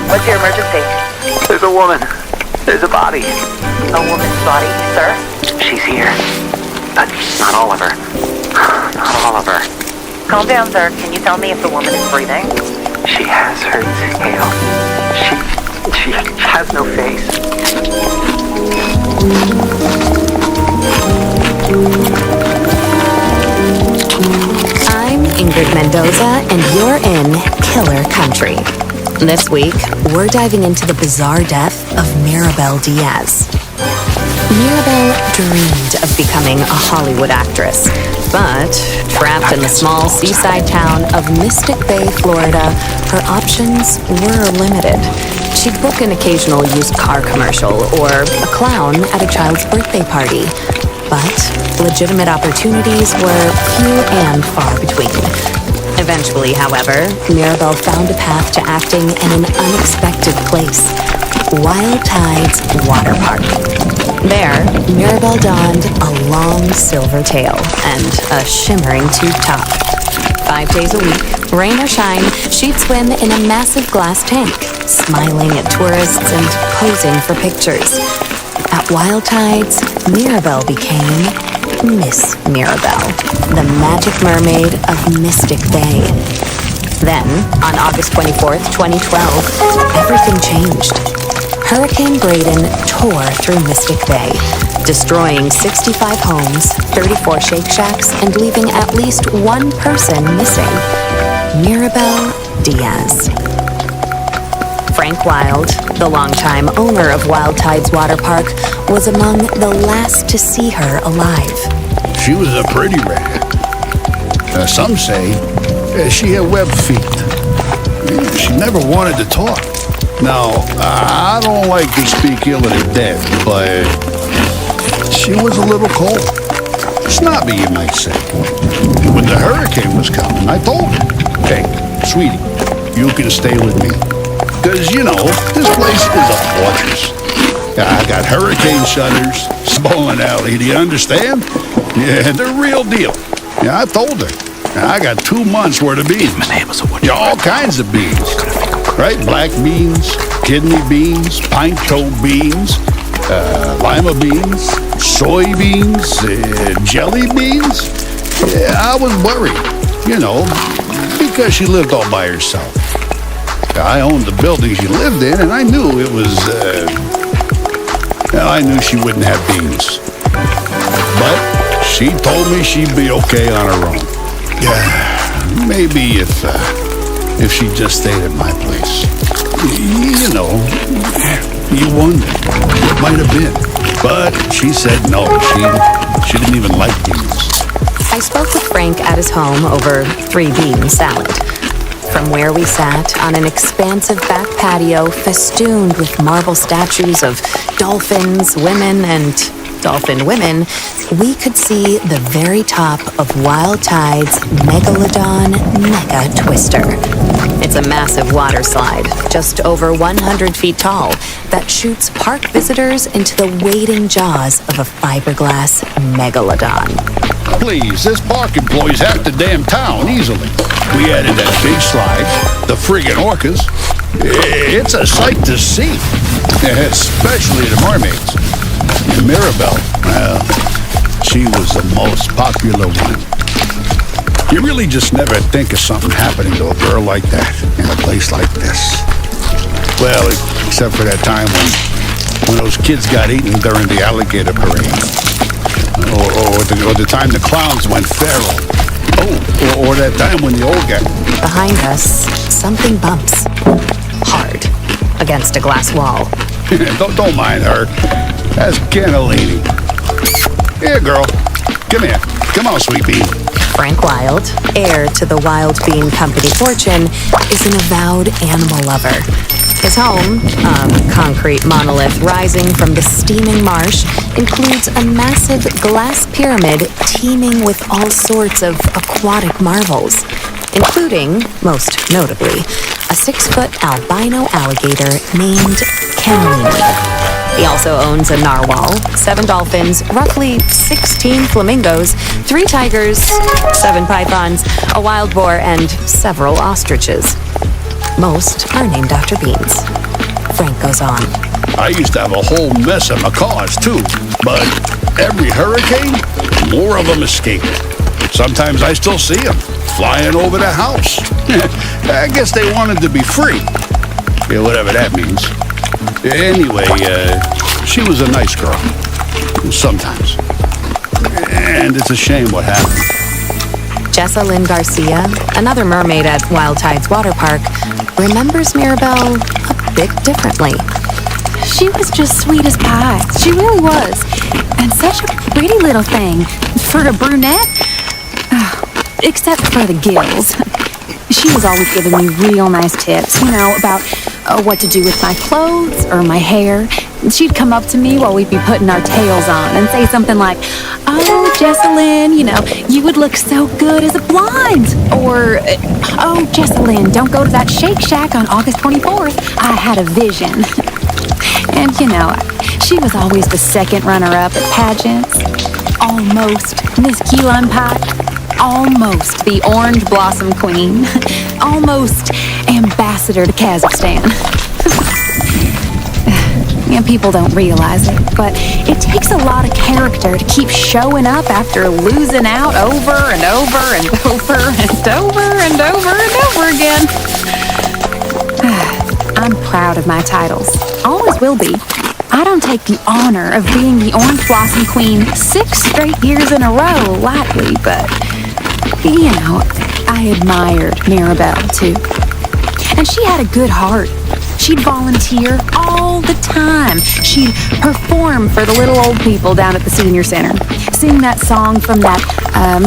What's your emergency? There's a woman. There's a body. A woman's body, sir? She's here. But not all of her. Not all of her. Calm down, sir. Can you tell me if the woman is breathing? She has her tail. She has no face. I'm Ingrid Mendoza, and you're in Killer Country. This week, we're diving into the bizarre death of Mirabel Diaz. Mirabel dreamed of becoming a Hollywood actress, but trapped in the small seaside town of Mystic Bay, Florida, her options were limited. She'd book an occasional used car commercial or a clown at a child's birthday party, but legitimate opportunities were few and far between. Eventually, however, Mirabel found a path to acting in an unexpected place, Wild Tides Water Park. There, Mirabel donned a long silver tail and a shimmering tube top. 5 days a week, rain or shine, she'd swim in a massive glass tank, smiling at tourists and posing for pictures. At Wild Tides, Mirabel became Miss Mirabelle, the magic mermaid of Mystic Bay. Then, on August 24th, 2012, everything changed. Hurricane Braden tore through Mystic Bay, destroying 65 homes, 34 Shake Shacks, and leaving at least one person missing: Mirabelle Diaz. Frank Wild, the longtime owner of Wild Tides Water Park, was among the last to see her alive. She was a pretty red. Some say she had web feet. She never wanted to talk. Now, I don't like to speak ill of the dead, but she was a little cold. Snobby, you might say. When the hurricane was coming, I told her, "Hey, sweetie, you can stay with me. Because, you know, this place is a fortress. I got hurricane shutters, bowling alley, do you understand? Yeah, the real deal." Yeah, I told her. I got 2 months worth of beans. Yeah, all kinds of beans. Right? Black beans, kidney beans, pinto beans, lima beans, soybeans, jelly beans. Yeah, I was worried, you know, because she lived all by herself. I owned the building she lived in, and I knew it was, I knew she wouldn't have beans. But she told me she'd be okay on her own. Yeah, maybe if she just stayed at my place. You know, you wonder what might have been. But she said no, she didn't even like beans. I spoke with Frank at his home over 3-bean salad. From where we sat on an expansive back patio festooned with marble statues of dolphins, women, and dolphin women, we could see the very top of Wild Tide's Megalodon Mega Twister. It's a massive water slide, just over 100 feet tall, that shoots park visitors into the waiting jaws of a fiberglass megalodon. Please, this park employs half the damn town easily. We added that big slide, the friggin' orcas. It's a sight to see, especially the mermaids. And Mirabelle, well, she was the most popular one. You really just never think of something happening to a girl like that in a place like this. Well, except for that time when those kids got eaten during the alligator parade. Or the time the clowns went feral. Oh, or that time when the old guy... Behind us, something bumps. Hard. Against a glass wall. don't mind her. That's cannellini. Here, girl. Come here. Come on, sweet bean. Frank Wild, heir to the Wild Bean Company fortune, is an avowed animal lover. His home, a concrete monolith rising from the steaming marsh, includes a massive glass pyramid teeming with all sorts of aquatic marvels, including, most notably, a 6-foot albino alligator named Cannellini. He also owns a narwhal, 7 dolphins, roughly 16 flamingos, 3 tigers, 7 pythons, a wild boar, and several ostriches. Most are named after beans. Frank goes on. I used to have a whole mess of macaws, too. But every hurricane, more of them escaped. Sometimes I still see them flying over the house. I guess they wanted to be free. Yeah, whatever that means. Anyway, she was a nice girl. Sometimes. And it's a shame what happened. Jessa Lynn Garcia, another mermaid at Wild Tides Water Park, remembers Mirabelle a bit differently. She was just sweet as pie. She really was. And such a pretty little thing. For a brunette, except for the gills. She was always giving me real nice tips, about what to do with my clothes or my hair. She'd come up to me while we'd be putting our tails on and say something like, "Oh, Jessalyn, you would look so good as a blonde." Or, "Oh, Jessalyn, don't go to that Shake Shack on August 24th. I had a vision." And, she was always the second runner-up at pageants. Almost Miss Key Lime Pie. Almost the Orange Blossom Queen. Almost Ambassador to Kazakhstan. People don't realize it, but it takes a lot of character to keep showing up after losing out over and over and over and over and over and over again. I'm proud of my titles. Always will be. I don't take the honor of being the Orange Blossom Queen 6 straight years in a row lightly, but, I admired Mirabelle, too. And she had a good heart. She'd volunteer all the time. She'd perform for the little old people down at the senior center. Sing that song from that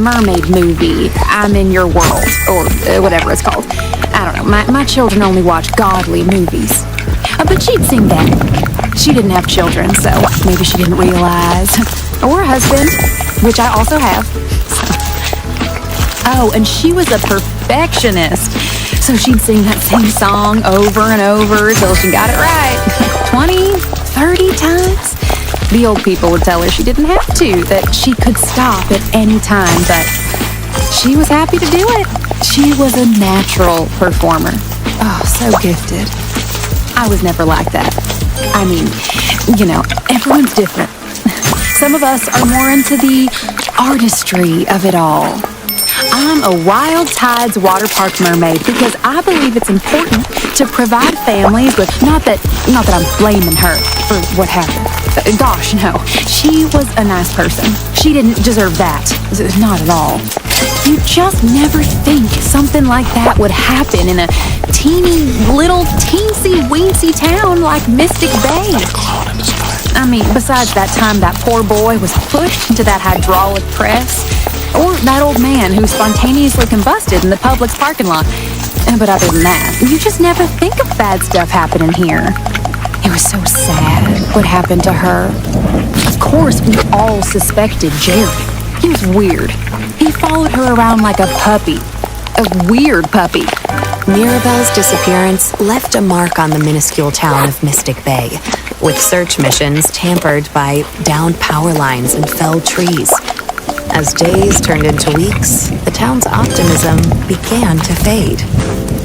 mermaid movie, I'm in Your World, or whatever it's called. I don't know, my children only watch godly movies. But she'd sing that. She didn't have children, so maybe she didn't realize. Or a husband, which I also have. Oh, and she was a perfectionist. So she'd sing that same song over and over till she got it right. 20, 30 times. The old people would tell her she didn't have to, that she could stop at any time, but she was happy to do it. She was a natural performer. Oh, so gifted. I was never like that. I mean, everyone's different. Some of us are more into the artistry of it all. I'm a Wild Tides water park mermaid because I believe it's important to provide families with, not that I'm blaming her for what happened. Gosh, no. She was a nice person. She didn't deserve that. Not at all. You just never think something like that would happen in a teeny little teensy-weensy town like Mystic Bay. I mean, besides that time that poor boy was pushed into that hydraulic press, or that old man who spontaneously combusted in the Publix parking lot. But other than that, you just never think of bad stuff happening here. It was so sad what happened to her. Of course, we all suspected Jared. He was weird. He followed her around like a puppy. A weird puppy. Mirabelle's disappearance left a mark on the minuscule town of Mystic Bay, with search missions tampered by downed power lines and felled trees. As days turned into weeks, the town's optimism began to fade.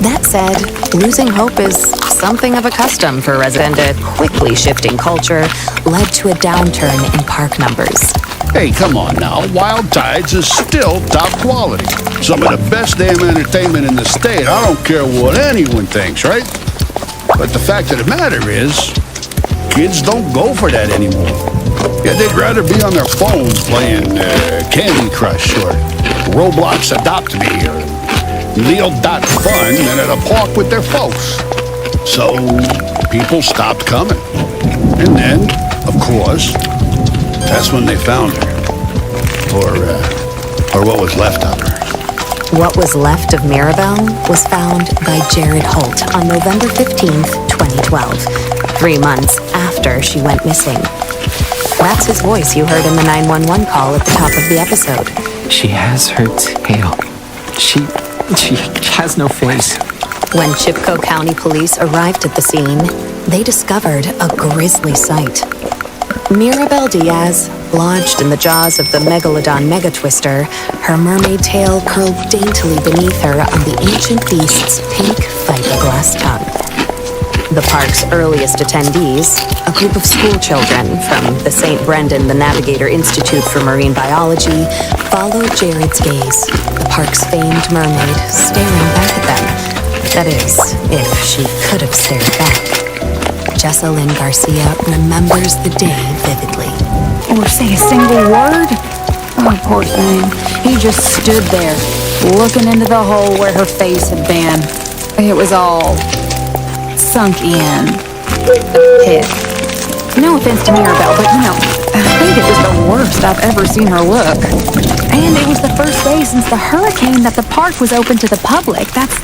That said, losing hope is something of a custom for a resident. A quickly shifting culture led to a downturn in park numbers. Hey, come on now. Wild Tides is still top quality. Some of the best damn entertainment in the state. I don't care what anyone thinks, right? But the fact of the matter is, kids don't go for that anymore. Yeah, they'd rather be on their phones playing Candy Crush or Roblox Adopt Me or Leo.Fun than at a park with their folks. So people stopped coming. And then, of course, that's when they found her. Or what was left of her. What was left of Mirabelle was found by Jared Holt on November 15th, 2012, 3 months after she went missing. That's his voice you heard in the 911 call at the top of the episode. She has her tail. She has no face. When Chipko County Police arrived at the scene, they discovered a grisly sight. Mirabelle Diaz, lodged in the jaws of the Megalodon Megatwister, her mermaid tail curled daintily beneath her on the ancient beast's pink fiberglass tongue. The park's earliest attendees, a group of school children from the St. Brendan the Navigator Institute for Marine Biology, followed Jared's gaze, the park's famed mermaid staring back at them. That is, if she could have stared back. Jessalyn Garcia remembers the day vividly. Or say a single word? Oh, poor thing. He just stood there, looking into the hole where her face had been. It was all sunk in. A pit. No offense to Mirabelle, but I think it was the worst I've ever seen her look. And it was the first day since the hurricane that the park was open to the public. That's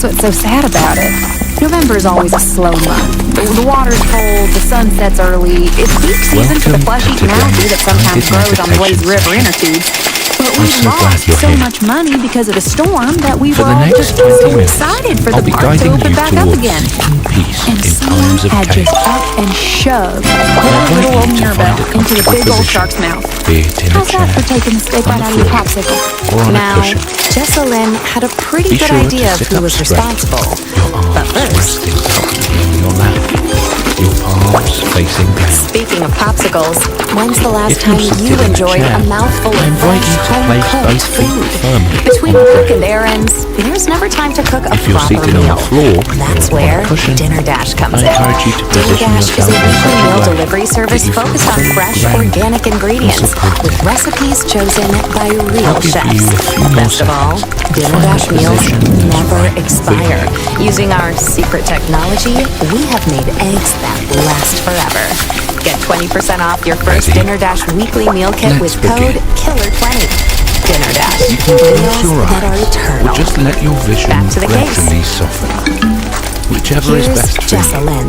what's so sad about it. November is always a slow month. The water's cold, the sun sets early. It's peak season for the flesh-eating algae that sometimes grows on the lazy river inner tubes. But we lost so much money because of the storm that we were all just so excited for the park to open back up again. And someone had just up and shoved poor little old Mirabelle into a big old shark's mouth. How's that for taking the steak right out of your popsicle? Now, Jessalyn had a pretty good idea of who was responsible. But first, your lap, your palms facing down. Speaking of popsicles, when's the last If time you're you seated in a enjoyed chair, a mouthful I of invite fresh, you to place home-cooked both feet food? firmly Between on the work ground. and errands, there's never time to cook a If you're proper seated meal. on the floor That's or on a where cushion, Dinner Dash comes I in. encourage you to Dinner position Dash is a yourself in weekly such a meal way delivery that service you feel focused on fully fresh, grounded organic and ingredients supported. with recipes chosen by real I'll give chefs. you a few more Best of all, seconds to Dinner find Dash a meals position that's never right for expire. you. Using our secret technology, we have made eggs that last forever. Get 20% off your first Ready? Dinner Dash weekly meal kit Let's with begin. code KILLER20. Dinner Dash. You can close Meals your that are eyes eternal. or just let your vision Back to the case. gradually soften. Whichever is Here's best for Jessa you. Lynn.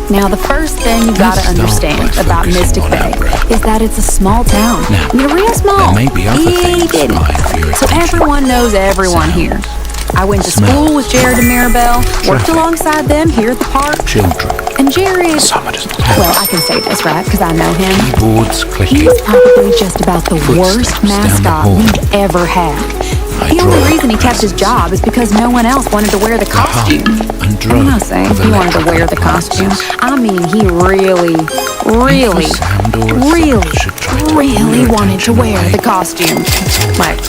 Now, the first thing you gotta Let's start understand by about focusing Mystic on Bay our breath. is that it's a small town. Now, I mean, real small. there may be other Itty things bitty. vying for your So attention. everyone knows everyone here. I went to Smells, school with Jared and Maribel, worked traffic, alongside them here at the park, Children, and Jared, summoners, well, I can say this, right, because I know him. keyboards clicking. He's probably just about the worst Footsteps down the mascot hall. we've ever had. The only Hydraulic reason he kept his presses. job is because no one else wanted to wear the The hum costume. and drone I'm not saying of he wanted to wear the electrical costume. appliances. I mean, he really Every sound or a thought should try to pull your wanted to attention wear away. the costume. Like,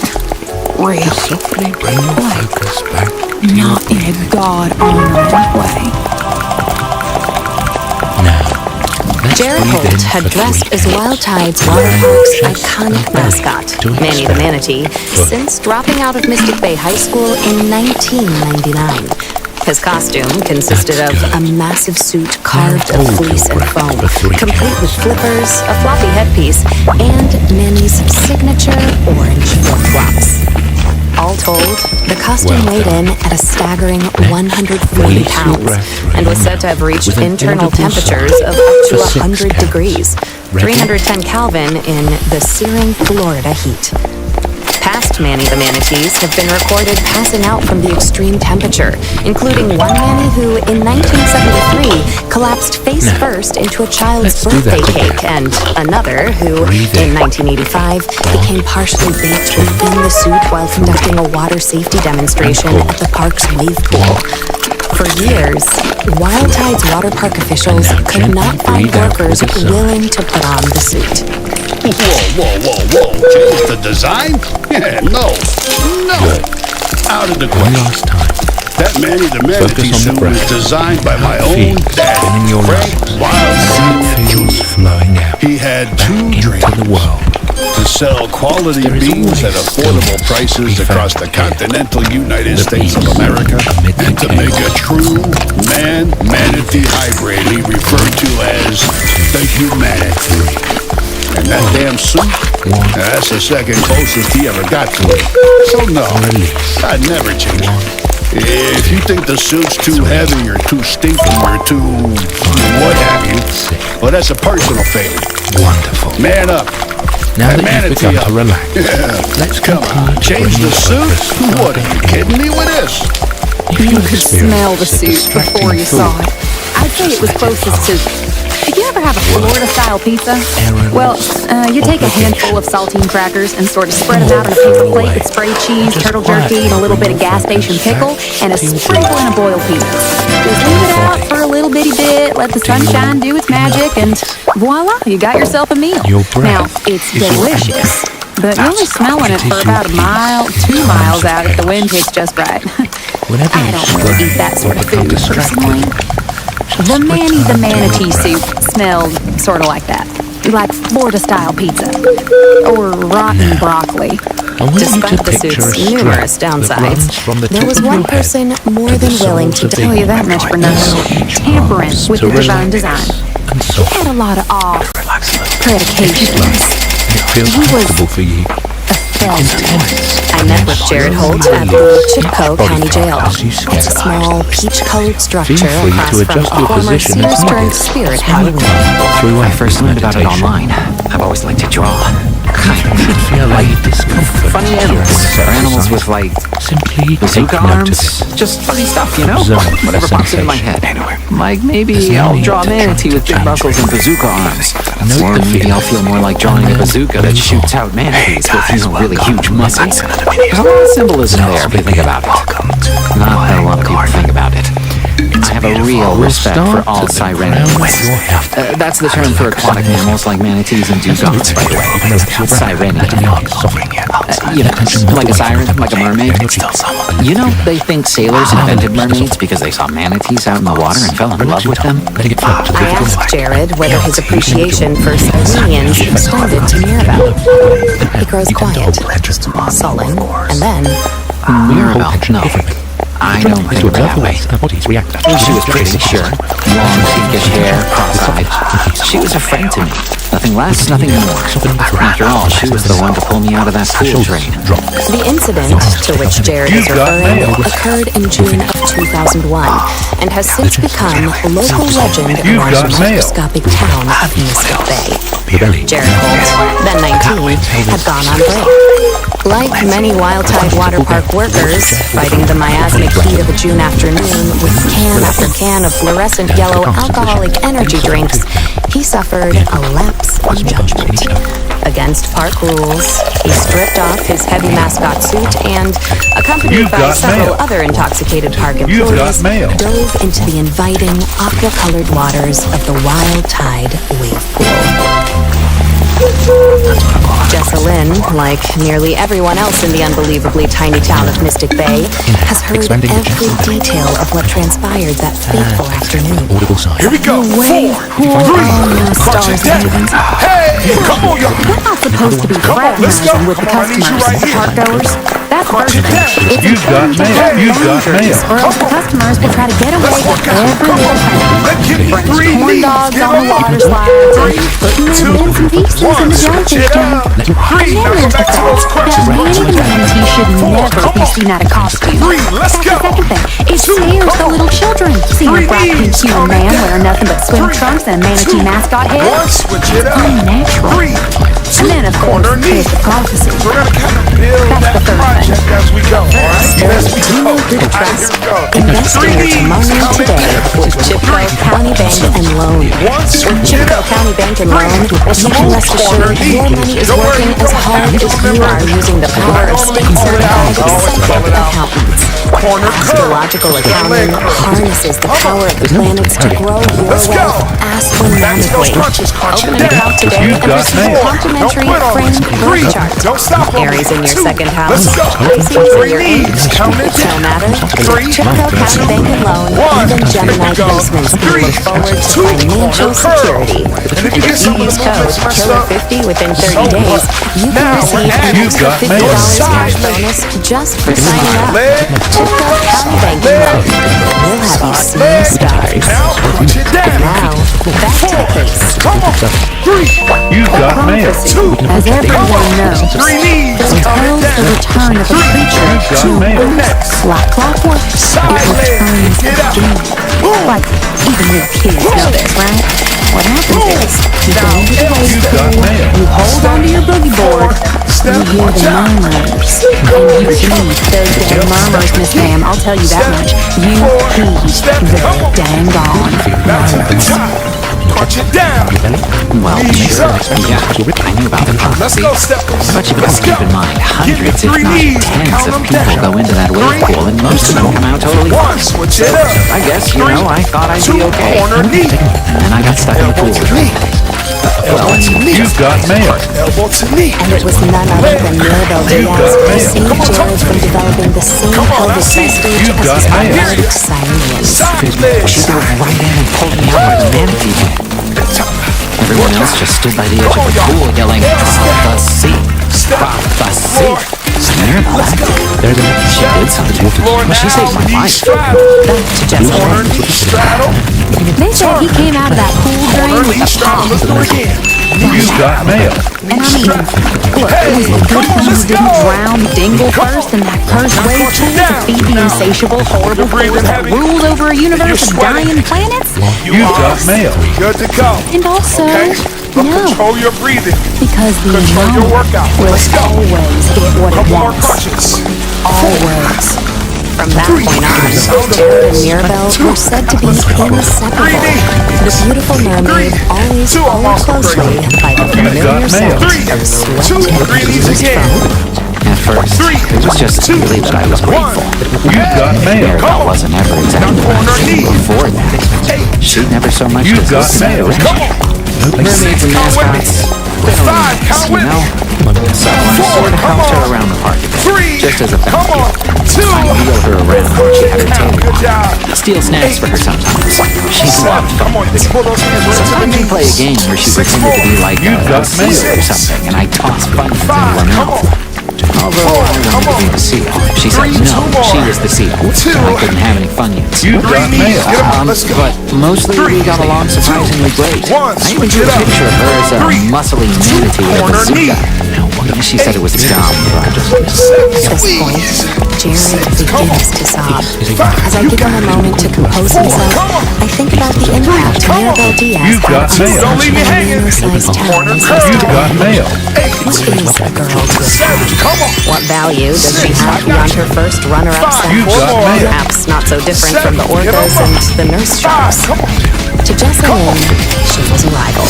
really. Softly bring your Like, focus back to Not in a God-honoring way. now. Let's Jared breathe Holt in had for dressed 3 as counts. Wild Tide's Water Allow Park's your chest iconic and belly mascot, to Manny the expand. Manatee, Good. since dropping out of Mystic Bay High School in 1999. His costume consisted That's of a good. massive suit carved Now of hold fleece your and breath foam, for 3 complete counts. with flippers, a floppy headpiece, and Manny's signature orange flip-flops. All told, the costume Well weighed done. in at a staggering 140 release your pounds breath through and was your said to have mouth reached with an internal audible temperatures sigh of up to for 6 100 counts. degrees, Ready? 310 Kelvin in the searing Florida heat. Past Manny the Manatees have been recorded passing out from the extreme temperature, including one Manny who, in 1973, collapsed face Now, first into a child's let's do birthday that cake, again. and another who, Breathe in in. 1985, became partially baked within the suit while conducting a water safety demonstration And at the park's wave pool. For years, Wild Tide's water park officials And now could gently not find breathe out workers with a sigh. willing to put on the suit. Whoa. Change the design? Yeah, no. Good. Out of the One question. last time. That Manny the Manatee Focus on the suit was breath. designed by my How it own feels dad, in your Frank lungs. Wild It Sr. feels flowing out He had back two into dreams. the world. To sell quality There is beans always at affordable prices be across the found here. continental United The States of beans America, amid the and to make a chaos. true man-manatee hybrid he referred to as the humanity. And that damn suit, that's the second closest he ever got to it. So no, I'd never change it. If you think the suit's too heavy or too stinky or too what have you, well, that's a personal failing. Wonderful. Man up. Now And that you've manatee begun up. to relax, Yeah. let's Come continue on, to change bring the your suit? focus What, are you kidding me with this? You could smell the suit before you saw it. I'd say it was closest to... You ever have a Florida-style pizza? Well, you take a handful of saltine crackers and sort of spread them out on a paper plate with spray cheese, turtle jerky, and a little bit of gas station pickle, and a sprinkle in a boiled peanuts. Just leave it out for a little bitty bit, let the sunshine do its magic, and voila, you got yourself a meal. Your Now, breath it's is your delicious, but you're only smelling it for about a mile, 2 miles out if the wind hits just right. Whenever I you don't really eat that strain sort or of become food, personally. distracted, The Manny the return to your Manatee breath. suit smelled sort of like that. Like Florida-style pizza. Or rotten broccoli. I want you Despite to the picture suit's a numerous strap that runs downsides, from the there tip was of one your head person more to the than willing soles to of the Tell you feet. that much for nothing. Each Tampering arms with to the design relax design. and He soft. had a lot of off predications. It feels He was comfortable for you. intense. I met with Jared Holt at the Chipko County Jail. It's a small, peach-colored structure Feel free to across from adjust a your former position as Sears Drink needed. Spirit Smile Halloween. through I first learned about it meditation. online. I've always liked to draw. You should feel any discomfort Funny during animals, this or animals exercise. with like Simply bazooka take note of arms. it. Just funny stuff, you know? Observe Whatever the pops into my sensation. head. Like maybe There's no I'll need draw a to try manatee to with big change muscles it. and bazooka arms. Note Or the maybe feeling. I'll feel more like drawing a And then bazooka that move shoots on. out manatees with really huge muscles. It's There's a lot of symbolism there if you think about it. Not that a lot of people think about it. I have a real respect for all sirenians. That's the term for aquatic mammals like manatees and dugongs, by the way. Sirenian. You know, like a siren, like a mermaid. You know, they think sailors invented mermaids because they saw manatees out in the water and fell in love with them. I asked Jared whether his appreciation for Sirenians extended to Mirabelle. He grows quiet, sullen, and then Mirabelle, no. I don't think of her that way. She was pretty, sure. Long, pinkish hair, cross-eyed. She was a friend to me. Nothing less, nothing more. After all, she was the one to pull me out of that pool train. the incident to which Jared is referring occurred in June of 2001 and has since become a local legend around the microscopic town of Mystic Bay. Jared Holt, then 19, had gone on break. Like many Wild Tide Water Park workers, fighting the miasmic heat of a June afternoon with can after can of fluorescent yellow alcoholic energy drinks, he suffered a lapse in judgment. Against park rules, he stripped off his heavy mascot suit and, accompanied by several other intoxicated park employees, dove into the inviting, aqua-colored waters of the Wild Tide wave pool. Jessalyn, like nearly everyone else in the unbelievably tiny town of Mystic Bay, has heard every detail of what transpired that fateful afternoon. Here we go. Way cool. Crunch it down. Hey, come on, y'all. We're not supposed to be fraternizing with the customers, the park goers. That's first thing. It's important to have boundaries, or else the customers will try to get away with every little thing. French corn dogs on the water slides, and putting their bits and pieces in the jellyfish tank. And then there's the fact that Manny the Manatee should never be seen out of costume. That's the second thing. It scares the little children. Seeing a black pink human man wearing nothing but swim trunks and a manatee mascot head. It's unnatural. And then, of course, there's the prophecy. That's the third thing. As we go, all right? As we Do go. not be trust. Investigate tomorrow today with Chippewa County Bank and Loan. With Chippewa County Bank and Loan, you can rest assured your money is working as hard as you are using the power of state-certified septic accountants. Astrological accounting harnesses the power of the planets to grow your wealth astronomically. Open an account today and receive a complimentary framed birth chart. Aries in your second house, Pisces in your eighth. No matter. Chippewa County Bank and Loan, even Gemini basements can look forward to financial security. And if you use code KILLER50 within 30 days, you can receive an extra $50 cash bonus just for signing up. Chippewa County Bank and Loan. We'll have you seeing stars. And now, back to the case. As everyone knows, foretells the return of a creature to Earth. Like clockwork, it returns again. Like, even your kids know this, right? What happens is, you go into the wave pool, you hold onto your boogie board, you hear the murmurs, and you heed those damn murmurs, Miss Ma'am, I'll tell you that much. You heed the dang gone murmurs. Crunch it down. Well, sure. Yeah, I knew about the prophecy. But you gotta keep in mind, hundreds, if not tens of people go into that wave pool, and most of them come out totally fine. I guess, you know, I thought I'd be okay. And then I got stuck in the pool. Well, You've got mail. Elbow to knee. And it was none other than Mirabelle Diaz who saved Jared from developing the same pelvic vestige as his ironic Sirenians. she dove right in and pulled me out like a manatee did. Everyone else just stood by the edge of the pool yelling, prophecy, prophecy. Mirabelle acted. She did something. Well, she saved my life. Back to Jessalyn. They said he came out of that pool drain with a pop. You've got mail. And I mean, look, it was the good thing he didn't drown Dingle first in that cursed wave pool to feed the insatiable, horrible force that rules over a universe of dying planets. You've got mail. Good to go. And also, no, Control your breathing. because the Control your moment workout. will Let's go. always get what it More wants. crunches. Always. From that point on, Jared and Mirabelle were said to be inseparable. The beautiful mermaid always followed closely by the familiar sound of sweat and Breathe used again. foam. At first, it was just really that I was grateful. You've got mail. Mirabelle wasn't ever exactly what I was before that. She never so much You've as got listened mail. to it. Mermaids and mascots, they don't really mix, you know? So I sort of helped her around the park a bit, just as a thank you. I wheel her around when she had her tail on. Steal snacks for her sometimes. She's a lot of fun. Sometimes we play a game where she pretended to be like a seal or something, and I tossed Funyuns into her mouth. Although I wanted to be the seal, she said no, she was the seal, so I couldn't have any Funyuns. You've got mail. But mostly we got along surprisingly great. I even drew a picture of her as a muscly manatee with a bazooka. She said it was dumb, but At this point, Jared begins to sob. As I give him a moment to compose himself, I think about the impact Mirabelle Diaz You've got had on mail. such a nano-sized town as this You've got town. mail. Who is the girl to attack? What value does she have beyond her first runner-up You've set? got mail. Perhaps not so different from the orcas and the nurse shops. To Jessalyn, she was a rival,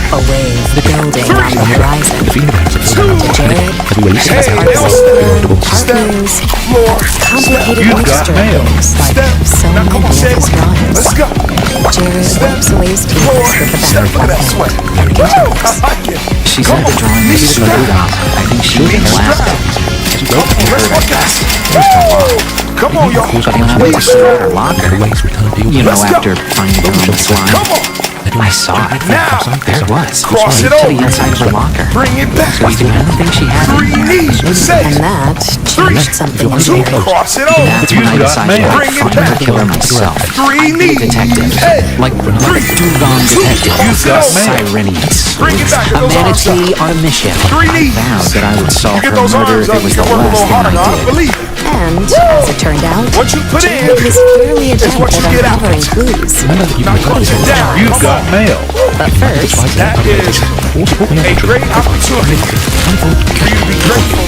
a wave building on the horizon. To Jared, she was part sailor, part muse, a complicated You've got mixture mail. of things like so many of his drawings. Jared wipes away his tears with the back of her hand and continues. she said the drawing was screwed up. I think she even laughed. It hurt, I guess. Just a lot. Come on, y'all. But when I went to clear out her locker, you know, after finding her on the slime, I saw it. There it was. Cross it To over. the inside of her locker. Bring it back. So even anything she had in Three there. knees. Say. And that changed something in Two. Jared. Cross it over. That's when I You've got decided mail. I'd Bring it find back. the killer myself. Three I'd be a knees. detective. Like a dugong detective. You've got mail. Sirenians. Bring it back. Get A those arms manatee on a mission. Three I knees. vowed that I would solve Get her those murder arms if up. it was You the can work a last little thing harder. I I did. believe it. And, as it turned out, What you put in Jared was clearly adept what you at get out. uncovering clues. Now close it down. You've got mail. But first, That is a great opportunity for you to be grateful.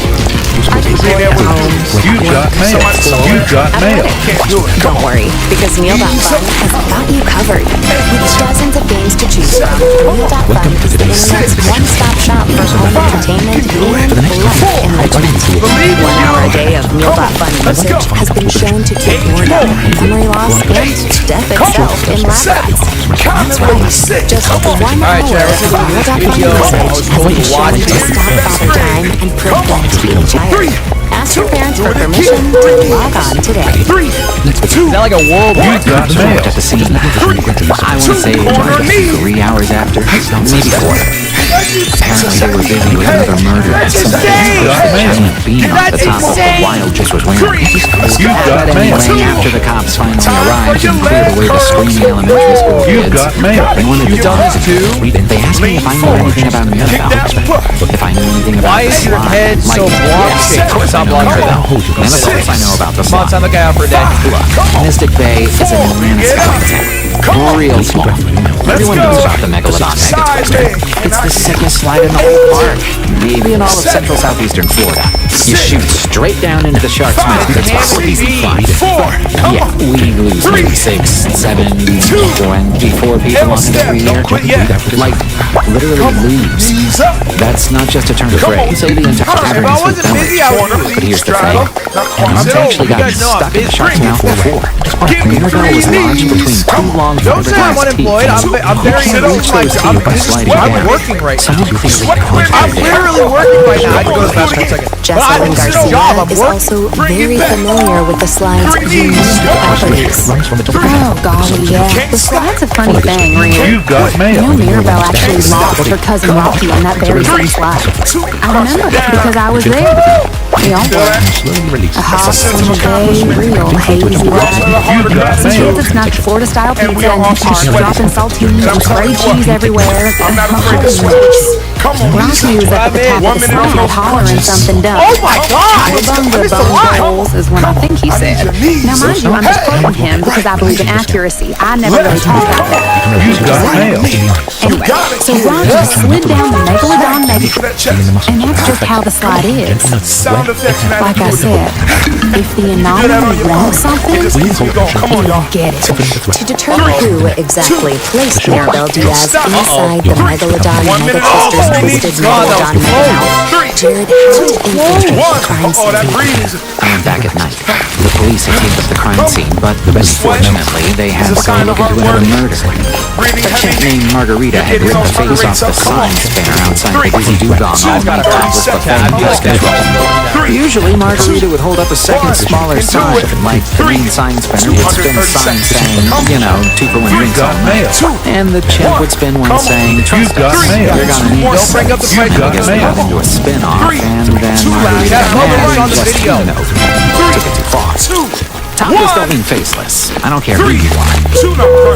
Being able to do this. You've got mail. You've got mail. Can't do it. don't worry, because Meal.fun has got you covered. With dozens of games to choose from, Meal.fun is the internet's one-stop shop for home entertainment and life enrichment. 1 hour a day of Meal.fun usage has been shown to cure boredom, memory loss, and death itself in lab rats. That's right, just 1 hour of Meal.fun usage has been shown to stop father time and prevent being tired. Ask your parents for permission to log on today. Is that like a world war? You've got mail. At the scene. I want to say it was 3 hours after, maybe 4. Apparently they were busy with another murder at some giant beam off the top of what Wild just was wearing. You've got But mail. anyway, after the cops finally arrived and cleared away the screaming elementary school You've kids, got mail. and when the dogs they asked me if I knew anything about Mirabelle. If I knew anything about Why is your head so block-shaped? Of course I know Mirabelle. And of course I know about the slime. I'm looking out for a day. Look, Mystic Bay is a town. Real small. Everyone knows about the Megalodon Mega Twister. It's the sickest slide in the whole park. Maybe in all of central southeastern Florida. You shoot straight down into the shark's mouth. It's crazy fun. Yeah, we lose maybe 6, 7, 24 people on it every year. Like, literally lose. That's not just a turn of phrase. Say the entire pattern If I is with wasn't busy, I would But here's the thing. I've actually gotten guys know I'm stuck in the busy. shark's mouth before. Mirabelle was lodged between two long Don't say I'm fiberglass teeth. unemployed. I'm very I'm working right now. Someone thinks they can punch I'm their dick. literally working right now. I can go to the bathroom in a second. Jessalyn But Garcia job. I'm is working. also very familiar with the slide's unique properties. Oh, golly, yeah. The slide's a funny thing, really. You've got You mail. know, Mirabelle actually lost her cousin Rocky on that very same slide. I remember because I was there. We all were. A hot summer day, real hazy ride. You've got Some mail. kids that snuck Florida-style pizza in the park, dropping saltines and spray cheese everywhere. I'm not afraid to switch with you. Come on. Rocky was at the top of the slide hollering something dumb. Oh my God! Bunga bung bowls is what I think he said. Now, mind you, I'm just quoting him because I believe in accuracy. I never really talked about that. You've got mail. Anyway, so Rocky slid down the Megalodon Mega, and that's just how the slide is. sound effects and Like I said, if the anomaly wants something, it'll get it. To determine who exactly placed Maribel Diaz inside the Megalodon Megatwister's twisted Megalodon Megamouth, Jared had to infiltrate the crime scene. I am back at night. The police had cleaned up the crime scene, but unfortunately, they had to go look into another murder. A chick named Margarita had ripped the face off the sign spinner outside the Dizzy Dugong on the topless buffet meal schedule. Usually, Margarita would hold up a second smaller sign, like the main sign spinner would spin a sign saying, 2 for 1 drinks on mail. And the chimp would spin one saying, trust us, you're gonna need Don't bring up the price I of guess the they got mail. into a spin-off, and then Margarita on the just, video. took it too far. Topless don't mean faceless. I don't care who you are.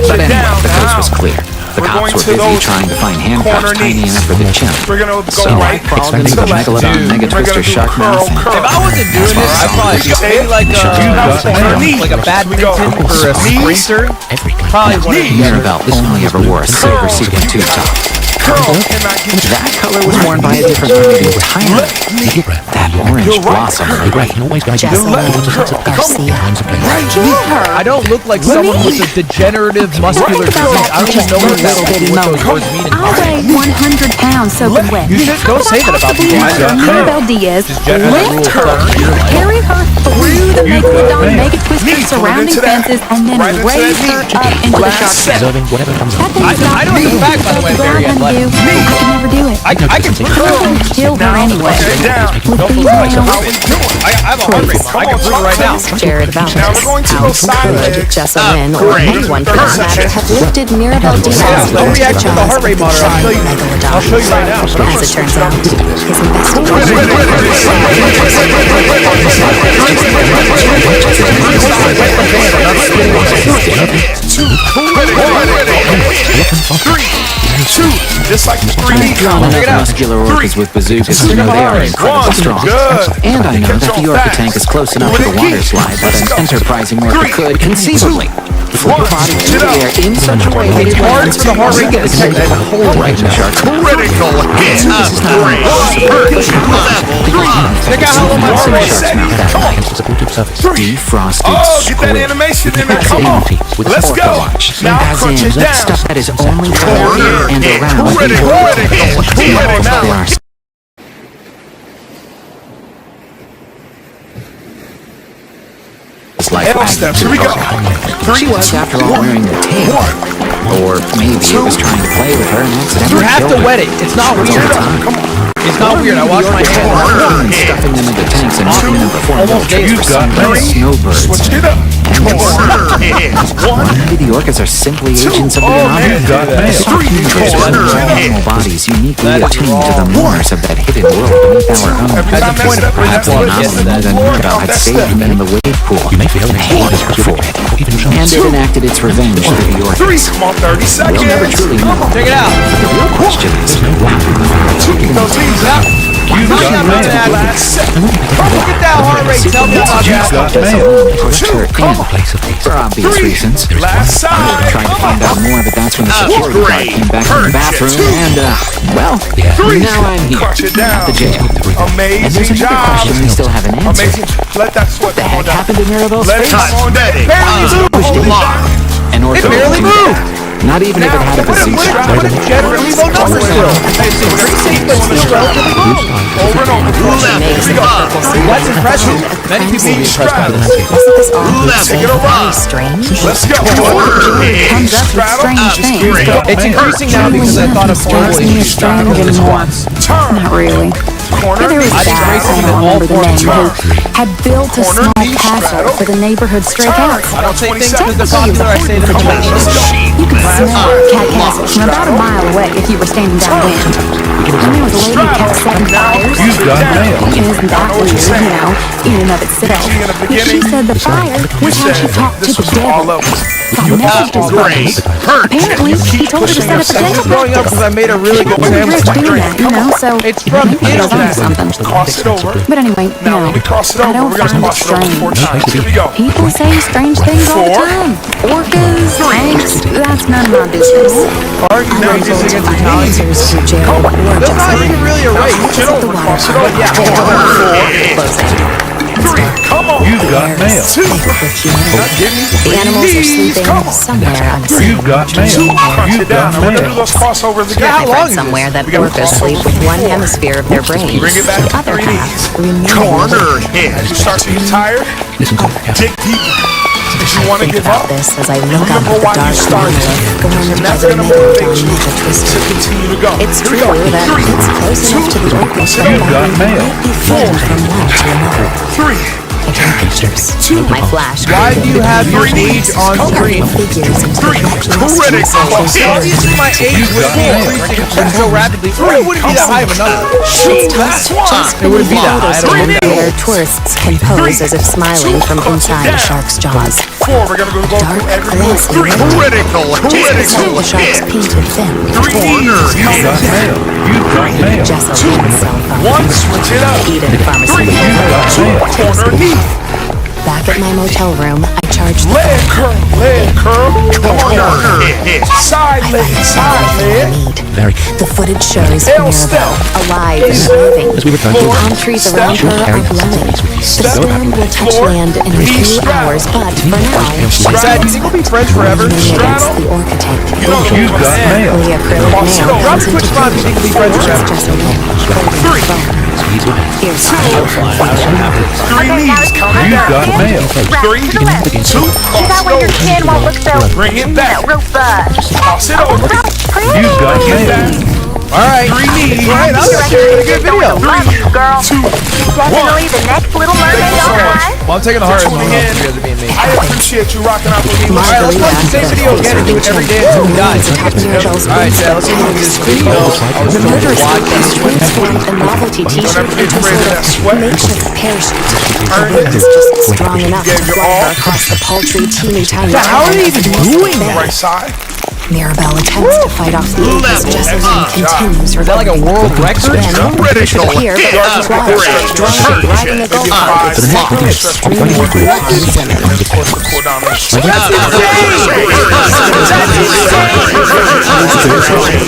But anyway, the coast was clear. The cops were busy trying to find handcuffs tiny enough for the chimp. We're gonna go So I right crawled into the Megalodon Megatwister shark mouth. If I wasn't doing this, I'd probably be maybe like a badminton for a sprinter. Probably one of the Mirabelle only ever wore a silver sequin tube top. That color was worn by a different woman entirely. That orange blossom. Jesselyn Garcia. I don't look like someone with a degenerative muscular disease. I don't even know what those words mean in I'll weigh 100 pounds soaking wet. You should don't say that about people. Maribel Diaz, lift her, carry her through the Megalodon Megatwister surrounding fences, and then raise her up into the shark pit. That thing's not I know the fact, by the way, very athletic. I could never do it. I can prove I would kill her anyway. With these nails, I have a heart rate. I can prove it right now. Jared about this. How could Jesselyn or anyone for that matter have lifted Mirabel Diaz Don't into the react to the heart jaws of rate the monitor. giant Megalodon? I'll show you right now. As it turns out, his investigation Just like the I've drawn enough muscular orcas with bazookas to know they are incredibly strong. And I know that the orca tank is close enough to the water slide that an enterprising orca could conceivably flip the body through the air in such a way that it lands for the heart rate to detect that whole right in the shark's mouth. Critical hit of three. Check out how long my heart rate is. Shark's mouth that night. Defrosted Get that squid. animation in there. Come on. Let's go. Now As crunch in it the down. stuff that is only found in and around the Critical. orca. Critical. There are like L steps. Here we go. She was, after all, wearing the tail. Or maybe it was trying to play with her and accidentally You have killed to her. wet it. It's not All weird. the time. It's not weird. I wash my hands. And stuffing them into tanks and making them perform Almost tricks for some snowbirds. Switch it up. Corner hits. Maybe the orcas are simply agents of the anomaly. Animal bodies uniquely attuned to the mores of that hidden world beneath our own. That's the point of Perhaps the anomaly knew that Mirabelle had saved me in the wave pool. You may fail and hated her for it. And it enacted its revenge to the orcas. Come on, 30 seconds. We'll never truly know. Check it out. The real question is, Those leaves out. You know I'm not gonna add that. Look at that heart rate. Tell me about that. pushed her in for obvious reasons. Last side. Tried to find out more, but that's when the security guard came back from the bathroom and, well, now I'm here Crunch it at down. the jail. And there's Amazing another job. question we still haven't answered. Amazing. Let that sweat What the come on heck down. happened to Mirabelle's Let it face? come on down. An orca It barely would do moved. that. Not even if it had a bazooka. But it's generally low number still. It's increasing, but still relatively low. Over and over. That's impressive. Many people will be impressed by this. Wasn't this all Take it very around. strange? Let's go. comes up with strange things. It's increasing now because I thought of horrible issues strange with the anymore. squats. Turn. Not really. Corner. There was a I think guy, racism I in don't all remember the forms name, of who had built a Corner, small knee, castle straddle. for the neighborhood stray cats. I don't say things because they're Technically, popular. I say them Come on, because let's go. you could smell cat castles from about a mile away if you were standing downwind. And there was a lady who kept setting fires. Isn't that weird, you know, in and of itself? But she said the fire was how she talked to This the was all devil. levels. got messages from him. Apparently, he told her to set up a dental Growing up, because I made a really good Really sandwich. rich doing that, you know, so It's from maybe he's onto internet. something. Cross it over. But anyway, Now, no, when we cross it I over, don't we're going find to it cross it over 4 strange. times. Here we go. People say strange things all the 4, time. Orcas, snakes, that's none of my business. Are you Now racist you against go Italians? Answers to Jared or That's not Jesselyn. even really a race. Switch it over. Cross it over. Yeah. 4, 3. Come on. You've got mail. Thick with humidity. The animals are sleeping somewhere unseen. You've got mail. Crunch You've it down. got Now we're going to do mail. those crossovers again. How I've long read is somewhere that We gotta orcas cross sleep over. with one hemisphere of their brains. Bring it back The to other 3D. half remains. As you start to get tired, dig deeper. If you want to Think give about up, this as I look up remember at the why you dark started. monolith going And that's by the going to middle motivate down you the twisted. to continue to go. It's Here we true go. that 3, it's close enough to the orcas from You've got body mail. might be floating from one to another. 3. I draw pictures. My flash. Why do you have your Three age on screen? Figures into the Critical. Obviously, my age would increasing so rapidly. It wouldn't be that high of a number. It's tossed just It wouldn't be that high. I don't beneath know. where tourists can pose as if smiling from inside a shark's jaws. 4. We're going to go Dark, through every glassy move. 3. rim. Critical. Just like the shark's painted fin. 3 knees. You've got mail. You've got mail. Jesselyn himself up. 1. Switch it up. Eden 3. Pharmaceutical. Corner knee. Back at my motel room, I charged the Leg curl. Leg curl. Corner. Side leg. Side leg. need. The footage shows L Mirabelle step. alive and moving. Floor. Palm trees around her are glowing. The storm will touch land in a few hours, but for now, she's Dad, do you think we'll be friends forever? leaning against the orca tank. You've got mail. The acrylic nail Drop runs a into quick spot. Do you think we'll be friends forever? Jesselyn holding the phone. Here's Three knees. You've got mail. 3, 2. That way your chin won't look so, Bring it back. real buzz. Toss it over. You've got mail. All right. 3 knees. Right, I'm gonna show you a good video. Girl. Definitely the next little mermaid on Okay. Well, I'm taking the hardest one. Tuning in. You guys are being mean. I appreciate you rocking out with me. All right, let's watch the same video again and do it every day until we die. All right, Dad, let's see if we can do this video. I was The going to murderous watch orcas this. transformed a novelty t-shirt Don't ever get into a afraid of sort that of sweat. makeshift parachute. The Earn wind it. is just strong enough to Gave your fly all. her across the paltry, teeny tiny Yeah, how are they even doing Right side. Mirabelle attempts to fight off the orc as Jesselyn continues her Is that like a world record? Then, here, but she's wild, drunk, riding a golf cart, extremely blonde women. And of course, the core down there. The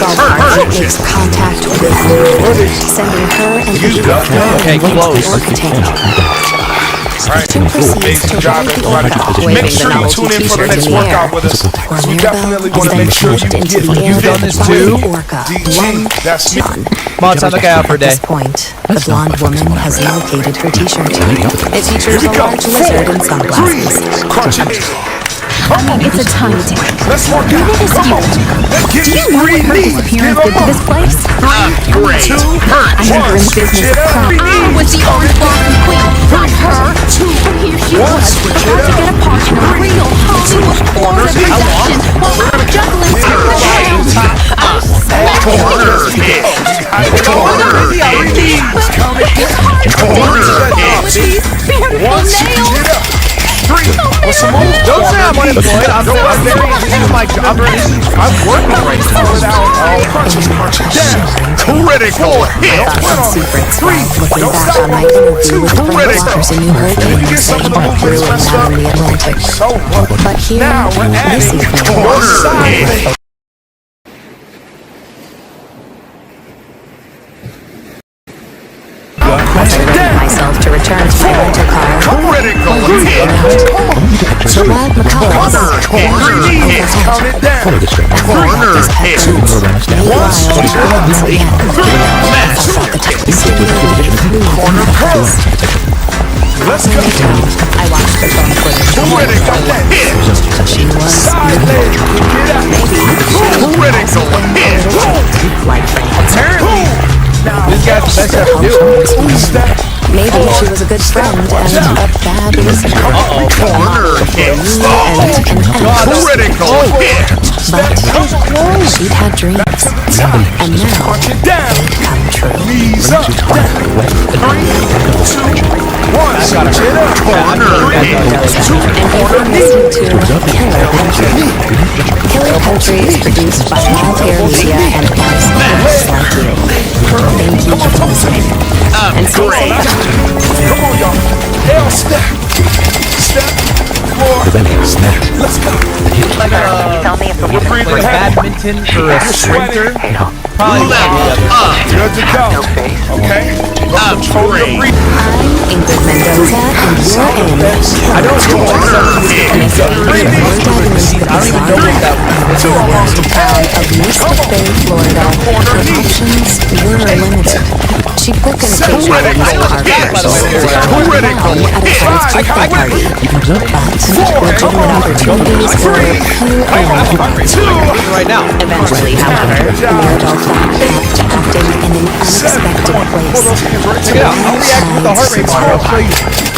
golf cart makes contact with the floor, sending her and the Okay, close. orca tank. Right. Two proceeds Big to job, ride the everybody. orca, waving Make the sure you novelty tune in for the t-shirt next in the air. workout with us. Where We Mirabelle definitely is want to then make sure you pushed into get the air You've done this by too? the orca, DG, one that's me. John. Come on, time to get out for a At day. this point, the blonde woman has located her t-shirt. It features a large lizard in sunglasses. Crunch it. It's a tiny tank. Let's work Let me out. ask Come you, on. Let's get do you know what her disappearance did to this place? 3, 2, I know you're in the business of crime. I was the orange blossom queen, not her. But here she was, about to get a part in a real Hollywood Florida production while I'm juggling two pounds. I'm with these beautiful nails. 3. What's some more? Don't say I'm unemployed. I'm very. This is my job. I'm working right now. Crunch it down. Critical hit. Thought some secrets while looking Don't back stop. on my interview with the Critical. watchers a new hurricane Get was some of saying the about brewing movements messed down up. in the Atlantic. So what? But here, Now we're this adding evening, corner hit. I surrendered myself to return to my rental car. Critical hit. The wild macaws Corner hit. Count it down. Corner hit. wild once again. I felt the tightly stimulated through Corner curl. Let's go. I watched the phone footage. Critical hit. She was Side leg. Get up. Critical hit. like Frank. This guy's the best I can do. Step. Maybe she was a good friend and a bad listener. Corner hit. Critical hit. But she'd had dreams, and now they'd come true. Knees up. 3, 2, 1. Corner hit. And you've been listening to Killer Country. Killer Country is produced by Maltair Media and artists like you. Thank you for listening. And stay safe. Come on, y'all. L step. Step. Floor. Let's go. Like Tell me if the woman breathing like heavy. badminton for a sprinter. Probably Good to go. Okay. Control your breathing. I'm Ingrid Mendoza, and you're in. I don't know what And we're diving into the I don't even know what that town of Mystic Bay, Florida. Her options were limited. She booked an occasion at Mr. Harper's at a friend's birthday party. But legitimate opportunities were few and far between. right now. Eventually, however, Mirabelle found kept acting in an unexpected place. Check it out. I'll react with the heart rate monitor.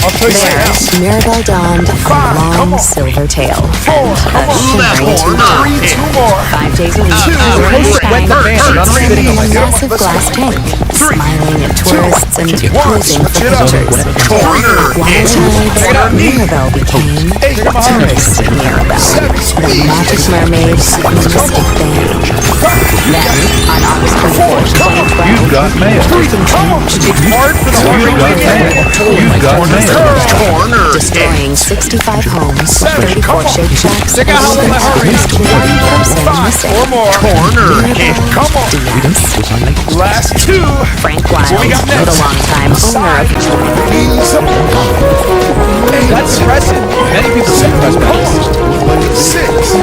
I'll show you right now. There, Mirabelle donned a long silver tail and a shimmering tunic. 5 days a week, Wet the van. I'm not spitting on in a myself. massive glass tank, smiling at tourists and posing for pictures. Wild-eyed, Mirabelle became Tourist Mirabelle, the magic mermaid of Mystic Bay. Then, on August 24th, 2012, You've got mail. It's hard for the heart rate monitor. You've got mail. destroying 65 homes, 34 Shake Shacks, Check out how low my heart rate is. one person missing. Or more. Corner hit. Come on. Diaz. Last 2. Frank Wild, the longtime owner of Knees up. That's impressive. Many people are impressed by this. 6.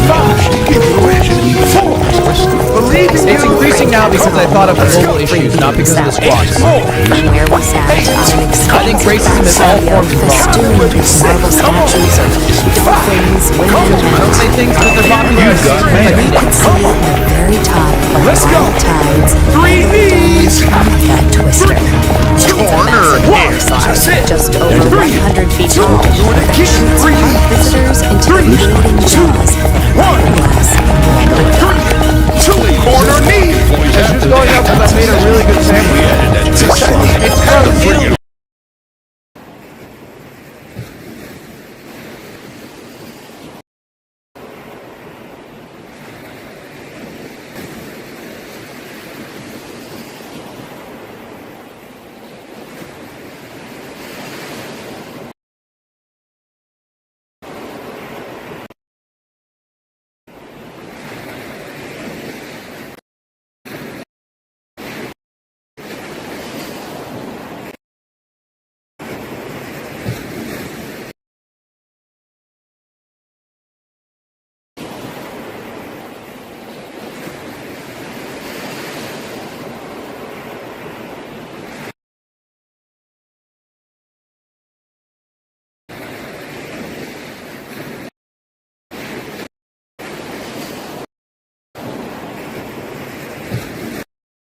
5. 4. Believe in It's increasing now because I thought of global issues, not because of the squats. from where we sat on an I think racism is all forms of festooned problem. with marble statues of dolphins, women, I don't say things because they're popular. You've got mail. and could see at the very top of wild tides 3 knees. that twister. Corner hit. Slide, just over 100 feet tall, that shoots park visitors into the bleeding jaws of glass. 2. Corner knee. It's just going up because I made a really good sandwich. It's from